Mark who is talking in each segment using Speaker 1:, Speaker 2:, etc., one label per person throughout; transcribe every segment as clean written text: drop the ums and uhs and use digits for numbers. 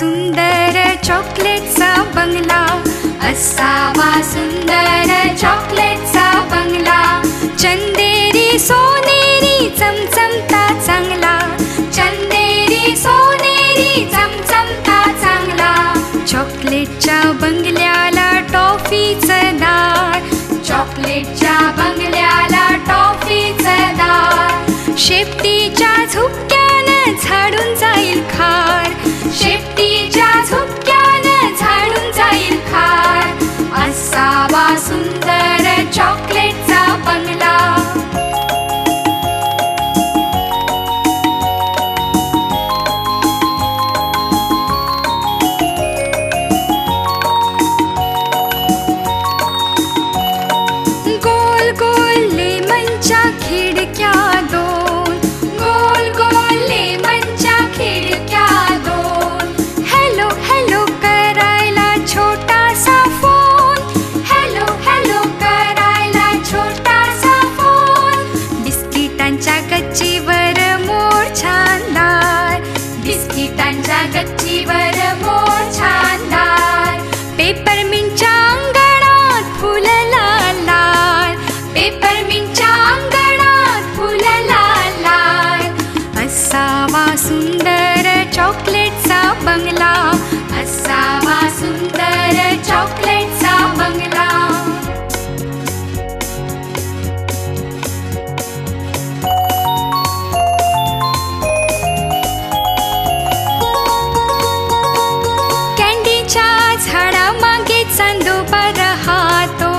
Speaker 1: सुंदर चॉकलेटचा बंगला, असावा सुंदर चॉकलेटचा बंगला. चंदेरी सोनेरी चमचमता चांगला, चंदेरी सोनेरी चमचमता चांगला. चॉकलेटच्या बंगल्याला टॉफीचं दार, चॉकलेटच्या बंगल्याला टॉफीचं दार. शेपटीच्या झुपक्यानं झाडून जाईल खार, शेपटीच्या झुपक्यानं झाडून जाईल खार. असावा सुंदर चॉकलेटचा बंगला. गोल गोल लेमनच्या खिडक्या दोन, गोल गोल लेमनच्या खिडक्या दोन. हॅलो हॅलो करायला छोटासा फोन, हॅलो हॅलो करायला छोटासा फोन. बिस्किटांच्या गच्चीवर मोर छानदार, बिस्किटांच्या गच्चीवर मोर छानदार. पेपरमिंटच्या अंगणात फुलं लाल लाल, पेपरमिंटच्या अंगणात फुलं लाल लाल. असावा सुंदर चॉकलेटचा बंगला, असावा सुंदर चॉकलेटचा बंगला. कॅन्डीच्या झाडामागे चांदोबा राहतो,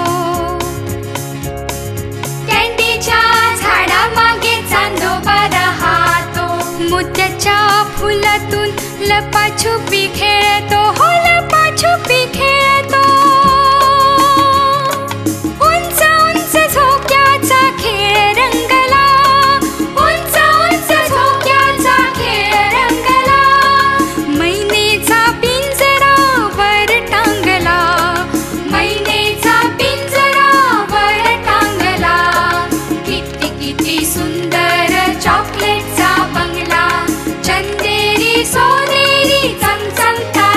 Speaker 1: कॅन्डीच्या झाडामागे चांदोबा राहतो. मोत्याच्या फुलातून लपाछुपी खेळतो, हो लपाछुपी खेळतो. उंच उंच झोक्याचा खेळ रंगला, उंच उंच झोक्याचा खेळ रंगला. मैनेचा पिंजरा वर टांगला, मैनेचा पिंजरा वर टांगला. किती किती सुंदर चॉकलेटचा बंगला, चंदेरी सोनेरी चमचमता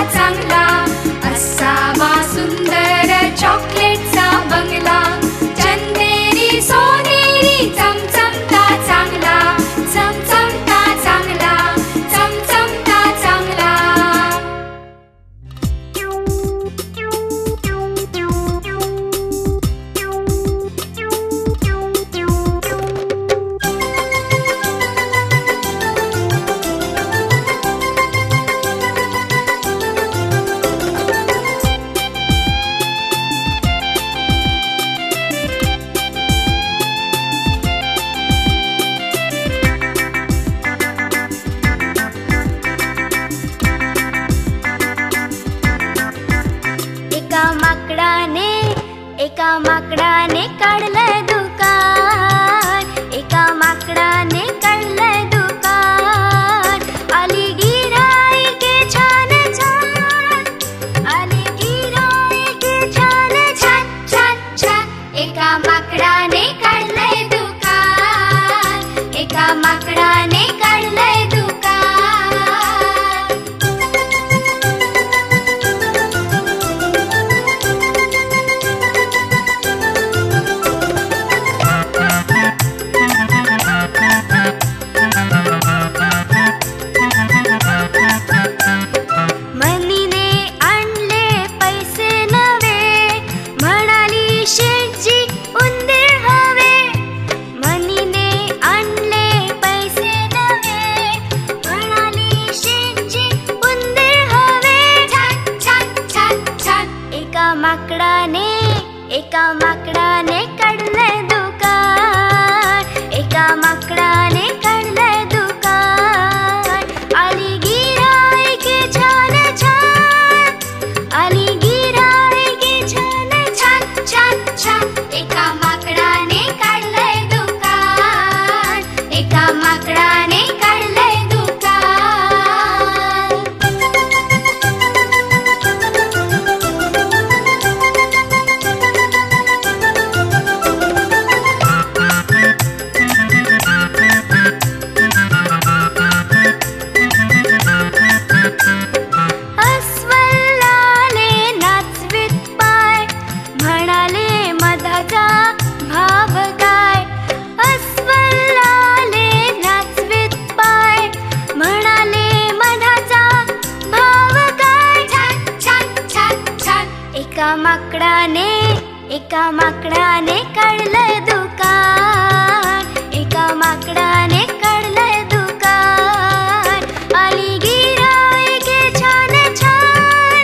Speaker 1: माकडाने काढलंय दुकान, एका माकडाने काढलंय दुकान. आली गिऱ्हाईके छान छान,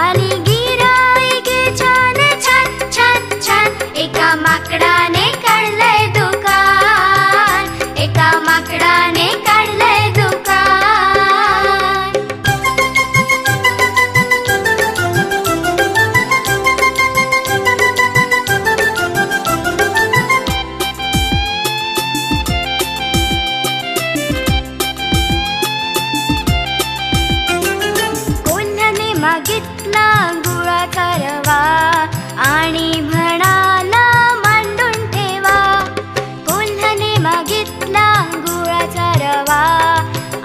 Speaker 1: आली गिऱ्हाईके छान छान छान छान. एका माकडाने काढलंय दुकान, एका माकडाने काढलंय दुकान. कोल्ह्याने मागितला गुळाचा रवा आणि म्हणाला मांडून ठेवा. कोल्ह्याने मागितला गुळाचा रवा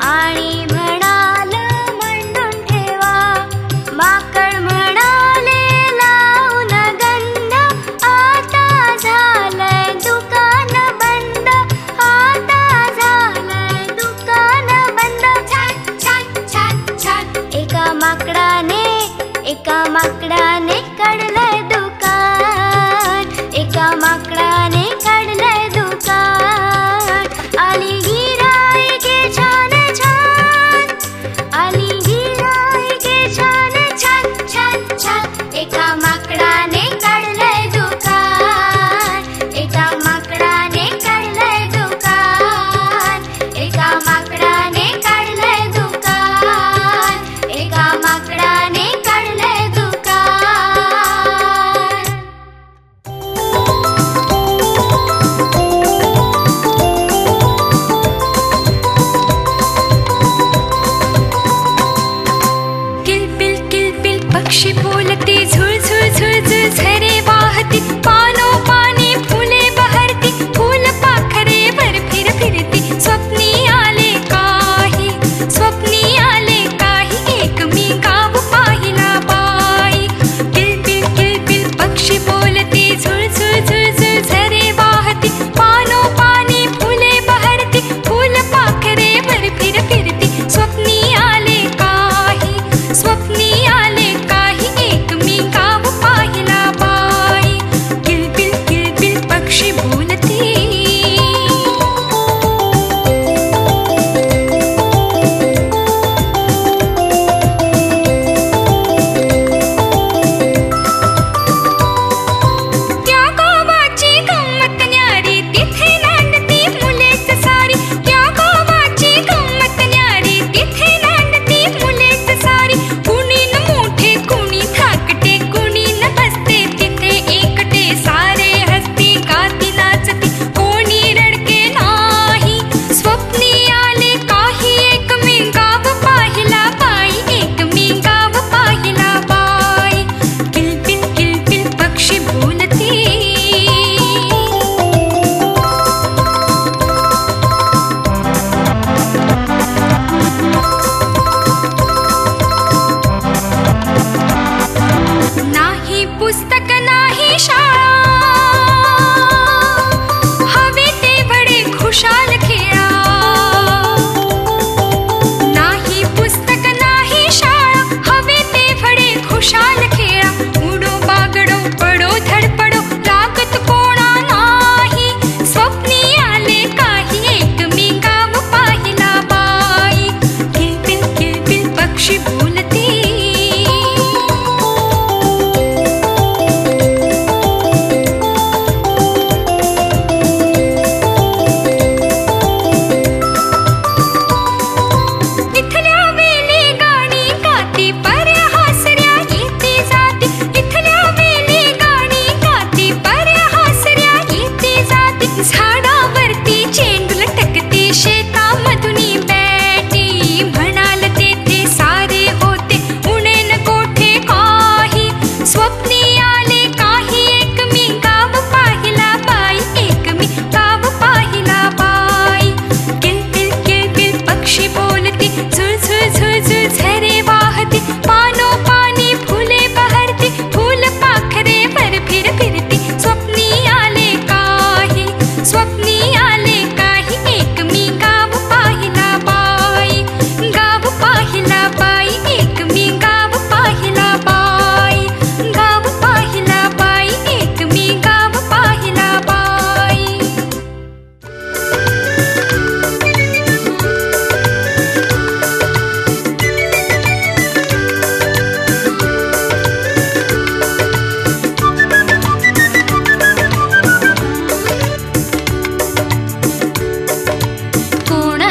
Speaker 1: आणि म्हणाला मांडून ठेवा. माकड म्हणाले लावून गंध, आता झालंय दुकान बंद, आता झालंय दुकान बंद. छान छान छान छान. एका माकडाने काढलंय दुकान.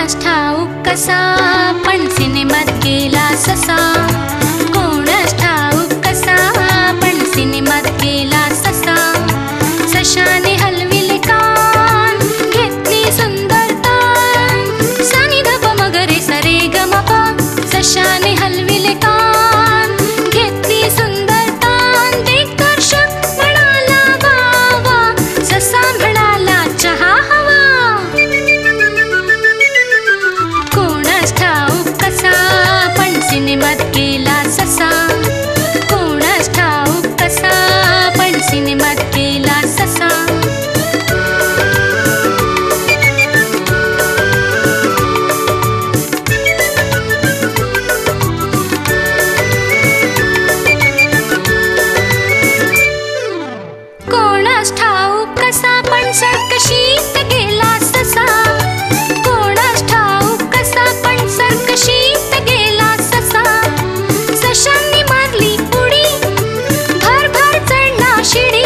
Speaker 2: कोणास ठाऊक कसा पण सिनेमात गेला ससा. कोणास ठाऊक कसा पण सिनेमात गेला ससा. सशाने हलविले कान घेतली सुंदर तान. सानी धप मगरे सरे गमप. सशाने हलविले कान घेतली सुंदर तान. दिग्दर्शक म्हणाला वा वा. ससा म्हणाला चहा हवा. कोणास ठाऊक कसा पण सिनेमात गेला ससा. कोणास ठाऊक कसा पण सिनेमात गेला ससा. कोणास ठाऊक कसा पण सर्कशीत गेला ससा. कोणास ठाऊक कसा पण सर्कशीत गेला ससा. सशांनी मारली उडी भर भर चढला शिडी.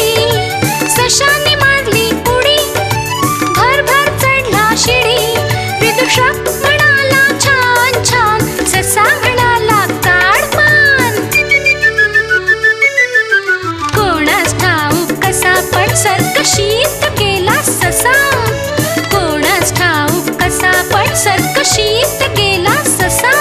Speaker 2: सशांनी मारली उडी भर भर चढला शिडी. विदूषक म्हणाला छान छान. ससा म्हणाला काढ पान. कोणास ठाऊक कसा पण सर्कशीत गेला ससा. कोणास ठाऊक कसा पण सर्कशीत गेला ससा.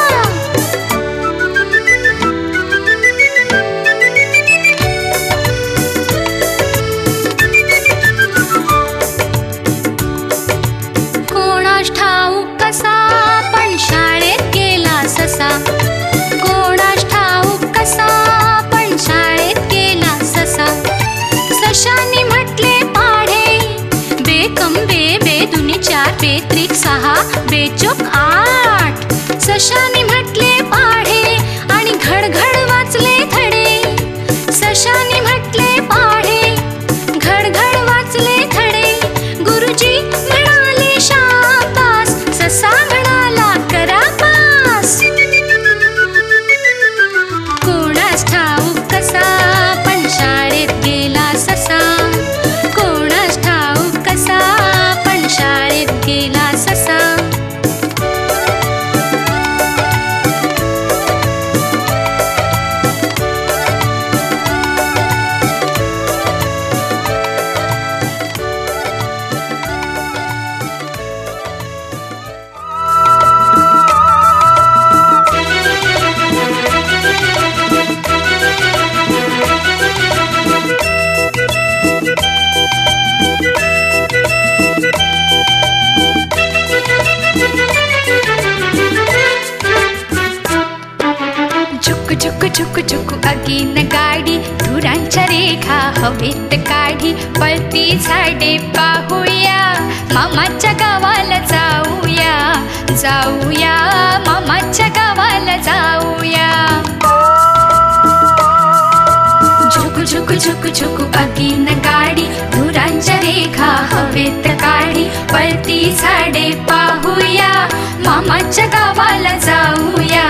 Speaker 2: कोणास ठाऊक कसा पण शाळेत गेला ससा. कोणास ठाऊक कसा पण शाळेत गेला ससा. सशाने म्हटले पाढे बेकम बे बेदुनी 4 बेत्रिक 6 बेचोक 8. सशाने म्हटले पाढे आणि घडघड वाचले धडे. सशाने म्हटले पाढे घडघड वाचले धडे. गुरुजी म्हणाले शाबास. ससा म्हणाला करा पास. कोणास ठाऊक कसा पण शाळेत गेला ससा. कोणास ठाऊक कसा पण शाळेत गेला ससा. झुक झुक झुक अगीन गाडी. धुरांच्या रेखा हवेत काढी. पळती झाडे पाहूया. मामाच्या गावाला जाऊया. जाऊया मामाच्या गावाला जाऊया. झुक झुक झुक झुक अगीन गाडी. धुरांच्या रेखा हवेत काढी. पळती झाडे पाहूया. मामाच्या गावाला जाऊया.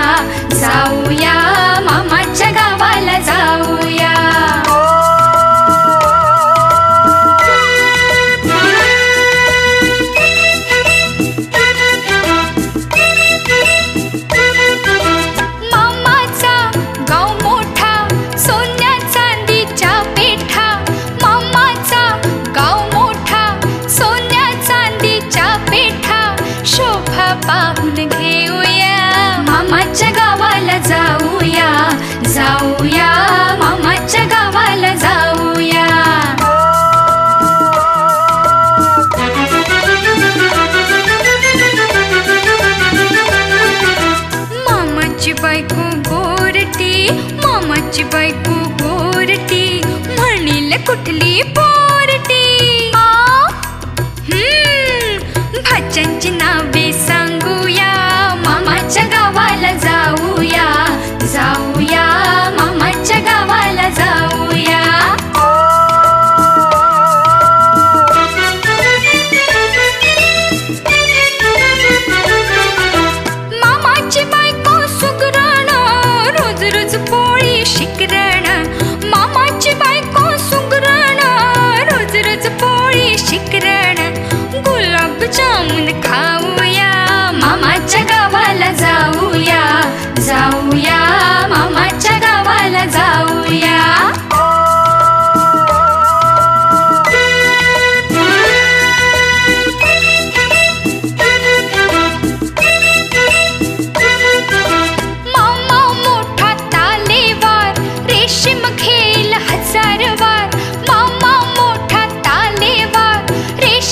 Speaker 2: जाऊया मामाच्या गावाला जाऊया. मामाचा गाव मोठा सोन्या चांदीच्या पेठा. मामाचा गाव मोठा सोन्या चांदीच्या पेठा. शोभा पाहून घेऊया.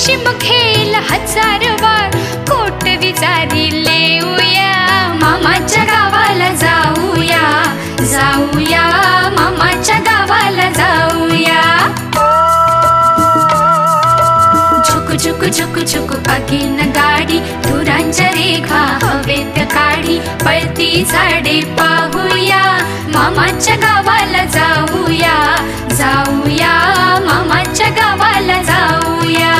Speaker 2: रेशीम खेळ हजार वार कोट विजारी लेऊया मामाच्या गावाला जाऊया जाऊया मामाच्या गावाला जाऊया झुक झुक झुक झुक आगीन गाडी धुरांच्या रेखा हवेत काढी पळती झाडे पाहूया मामाच्या गावाला जाऊया जाऊया मामाच्या गावाला जाऊया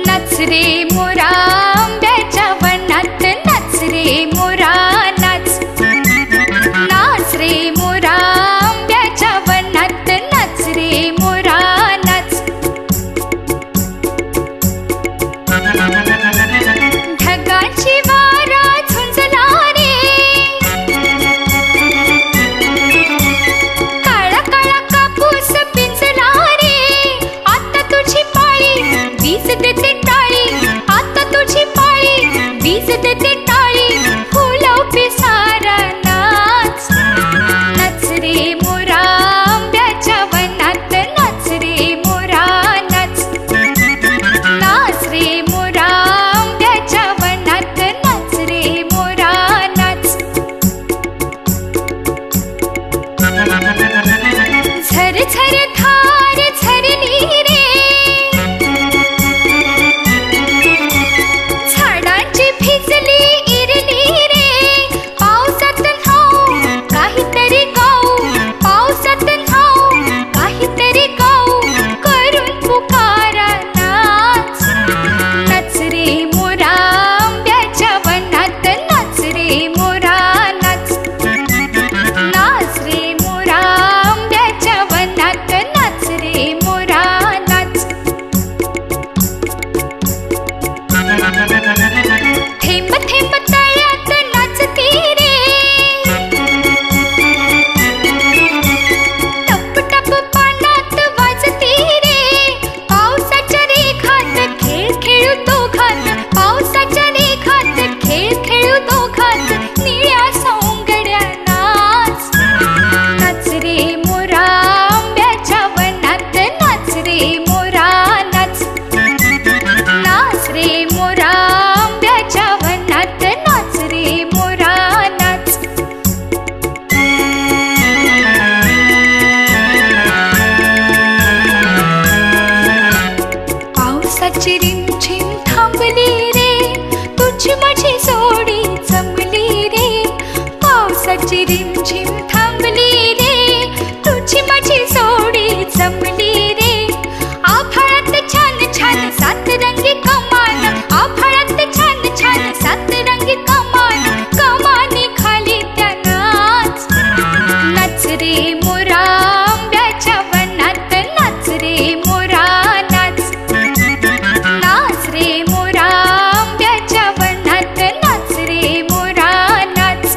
Speaker 2: नाच रे मोरा आंब्याच्या वनात नाच रे मोरा नाच नाच रे मोरा आंब्याच्या वनात नाच रे मोरा नाच ढगाची वारा झुंजला रे काळा काळा कापूस पिंजला रे आता तुझी पाळी वीज देते टाळी आता तुझी पाळी वीज देते टाळी फुलव पिसारा नाच नाच रे मोरा आंब्याच्या वनात नाच रे मोरा नाच नाच रे मोरा आंब्याच्या वनात नाच रे मोरा नाच झर झर धार झरली रे झाडांची भिजली इरली रे पावसात न्हाऊ काहीतरी गाऊ पावसात न्हाऊ काहीतरी गाऊ करून पुकारा नाच नाच रे मोरा आंब्याच्या वनात नाच रे मोरा नाच नाच रे मोरा आंब्याच्या वनात नाच रे मोरा नाच थेंब थेंब तळ्यात नाचती रे टप टप पाण्यात वाजती रे पावसाच्या रेखात खेळ खेळू दोघात पावसाच्या रेखात खेळ खेळू दोघात निळ्या सोंगड्या नाच नाच रे मोरा आंब्याच्या वनात नाच रे मोरा नाच नाच रे मोरा आंब्याच्या वनात नाच रे मोरा नाच पावसाची रिमझिम थांबली रे तुझी माझी जोडी जमली रे पावसाची रिमझिम थांबली रे तुझी माझी जोडी जमली रे आभाळात छान छान सातरंगी कमान आभाळात छान छान सातरंगी कमान कमानी खाली त्या नाच नाच रे मोरा आंब्याच्या वनात नाच रे मोरा नाच नाच रे मोरा आंब्याच्या वनात नाच रे मोरा नाच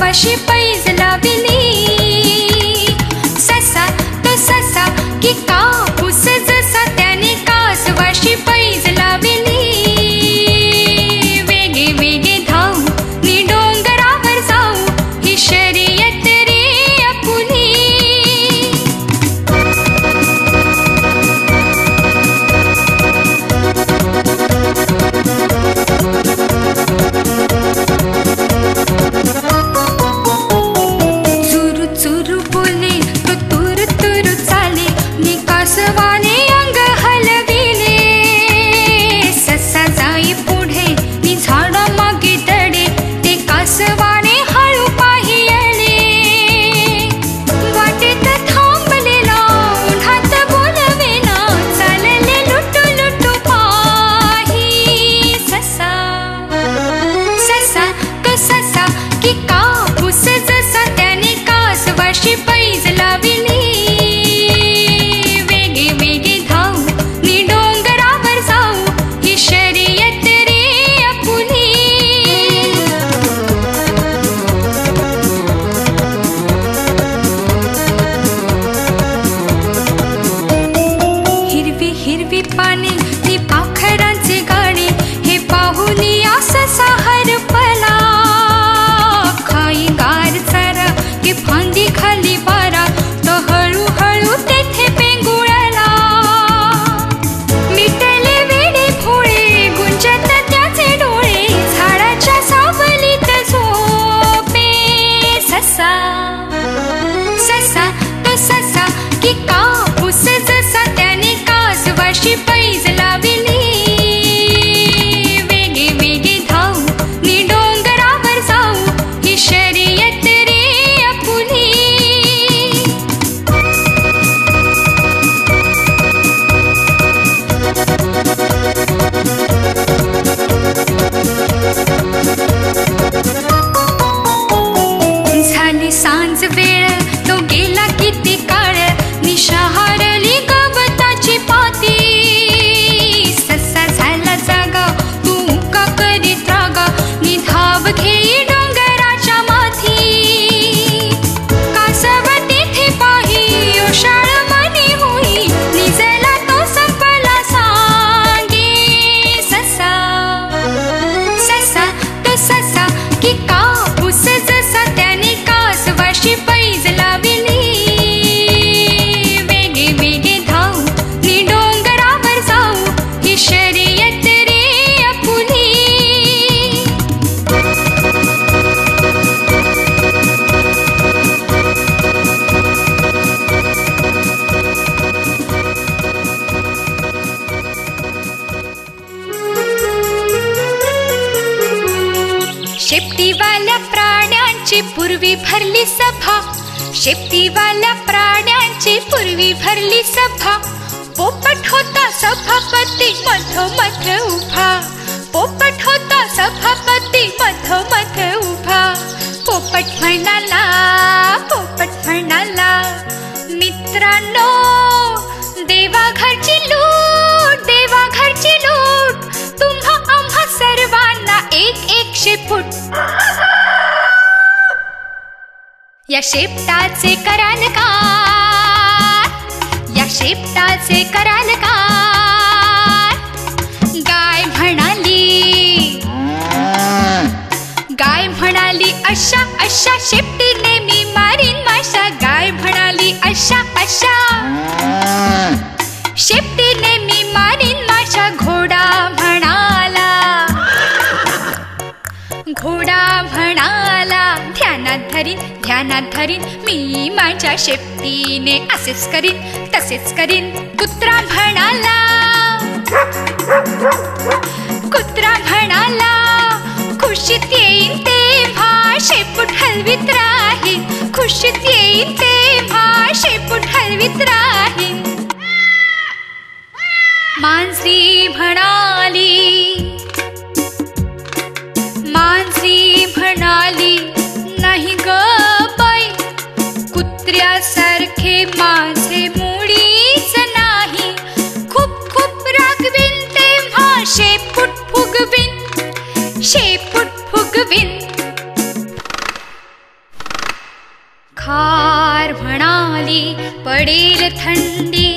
Speaker 2: कासवाशी पैज लाविली. ससा तो ससा की कापूस जसा त्याने कासवाशी पैज लाविली. वेगे वेगे धावू नि डोंगरावर जाऊ ही शर्यत रे आपुली. चुरू चुरू बोले तो तुरु तुरु चाले नि कासवाने अंग हलविले. ससा जाई पुढे नि झाडा मागे दडे ते कासवाने हळू पाहिले. वाटेत थांबलेला उन्हात बोलवेना चालले लुटू लुटू पाही. ससा ससा तो ससा की कापूस जसा त्याने कासवाशी पैज लाविली. वेगे वेगे धावू नि डोंगरावर जाऊ ही शर्यत रे आपुली. हिरवी हिरवी पाने ती पाखरांचे गाणे हे पाहून या ससा हरपला. खाई गार चारा की फांदी खाली वारा तो हळूहळू तेथे पेंगुळला. मिटले वेडे भोळे गुंजत त्याचे डोळे झाडाच्या सावलीत झोपे. ससा ससा तो ससा की कापूस जसा त्याने कासवाशी पैज लाविली. वेगे वेगे धावू नि डोंगरावर जाऊ ही शर्यत रे आपुली. झाली सांज वेळ तो गेला किती काळ निशा हारली गवताची पाती. ससा झाला जागा तू का करीत रागा नि धाव घेई डोंगराच्या माथी. कासव तेथे पाही ओशाळ मनी होई निजला तो संपला सांगे. ससा ससा तो ससा की कापूस जसा त्याने कासवाशी पैज लाविली. वेगे वेगे धावू नि डोंगरावर जाऊ ही शर्यत रे आपुली. शेपटीवाल्या प्राण्यांची पूर्वी भरली सभा. शेपटीवाल्या प्राण्यांची पूर्वी भरली सभा. पोपट होता सभापती मधोमध उभा. पोपट होता सभापती मधोमध उभा. पोपट म्हणाला मित्रांनो देवा घरची लूट देवा घरची लूट. तुम्हा आम्हा सर्वांना एक एक शेपूट. या शेपटाचे कराल काय या शेपटाचे कराल काय. गाय म्हणाली अशा अशा शेपटीने मी मारीन माशा. गाय म्हणाली अशा अशा शेपटीने मी मारीन माशा. घोडा म्हणाला ध्यानात धरीन मी माझ्या शेपटीने असेच करीन तसेच करीन. कुत्रा म्हणाला खुशीत येईन तेव्हा शेपूट हलवीत राहीन. खुशीत येईन तेव्हा शेपूट हलवीत राहीन. मांजरी म्हणाली नाही ग बाई. कुत्र्यासारखे माझे मुळीच नाही. खूप खूप रागवीन तेव्हा शेपूट फुगवीन. खार म्हणाली पडेल थंडी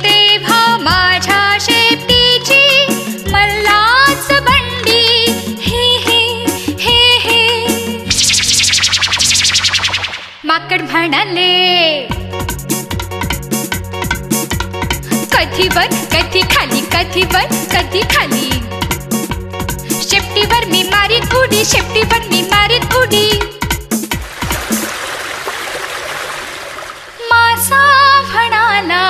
Speaker 2: तेव्हा माझ्या शेपटीची मल्लाच बंडी. हे हे हे हे माकड म्हणाले कधी वर कधी खाली, कधी वर कधी खाली. शेपटीवर मी मारीत उडी, शेपटीवर मी मारीत उडी. मासा म्हणाला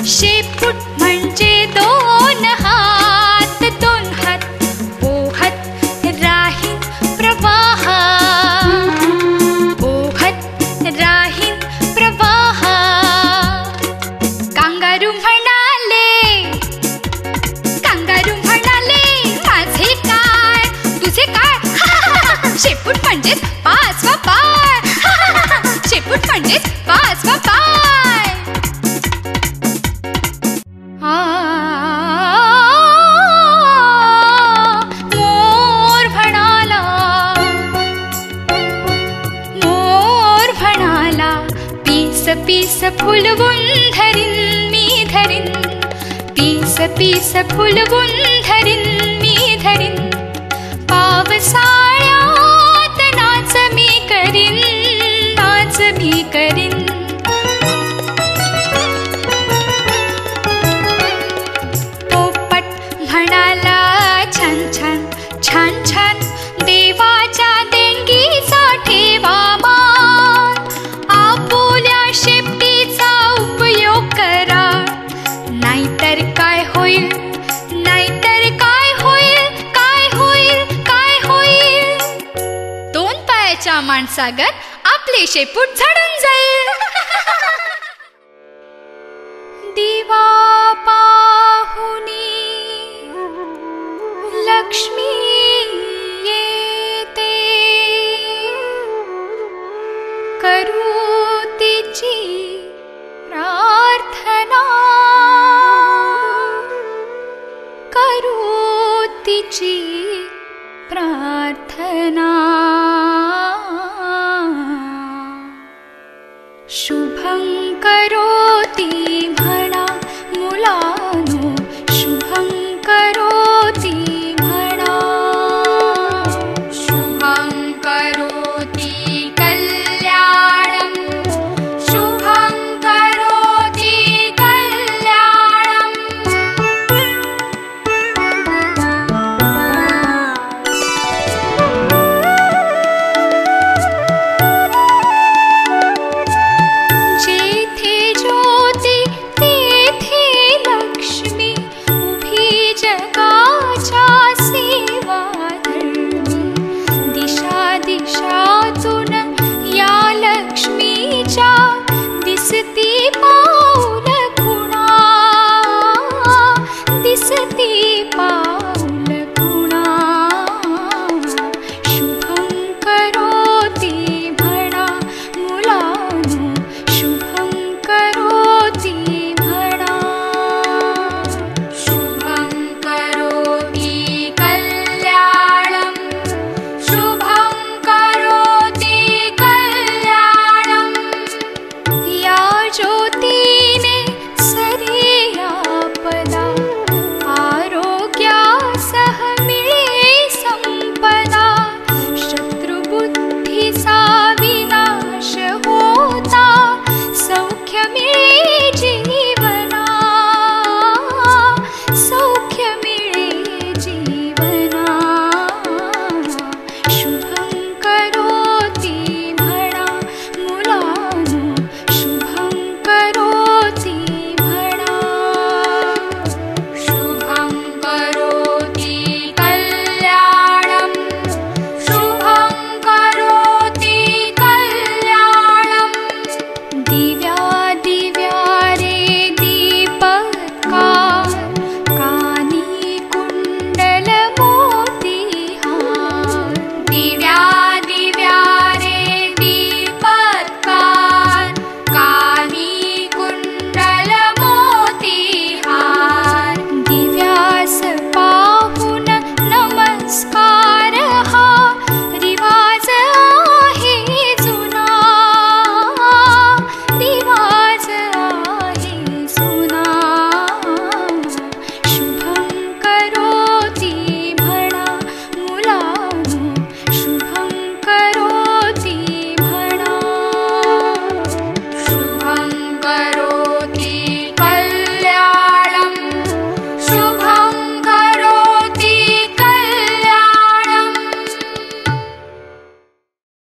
Speaker 2: शेपूट म्हणजे दोन हात पोहत राहीन प्रवाह, पोहत राहीन प्रवाह. कांगारू म्हणाले माझे काय तुझे काय. शेपूट म्हणजेच पाचवा पाय, शेपूट म्हणजेच पाचवा पाय. मोर म्हणाला पीस पीस फुलवून धरीन मी धरीन, पीस पीस फुलवून धरीन मी धरीन. पावसाळ्यात नाच मी करीन, नाच मी करीन. म्हणाला छान छान छान छान देवाच्या देणगीचा ठेवा मान. आपुल्या शेपटीचा उपयोग करा, नाहीतर काय होईल, नाहीतर काय होईल, काय होईल, काय होईल. दोन पायाच्या माणसागत आपले शेपूट झडून जाईल. दिवा पाहुनी लक्ष्मी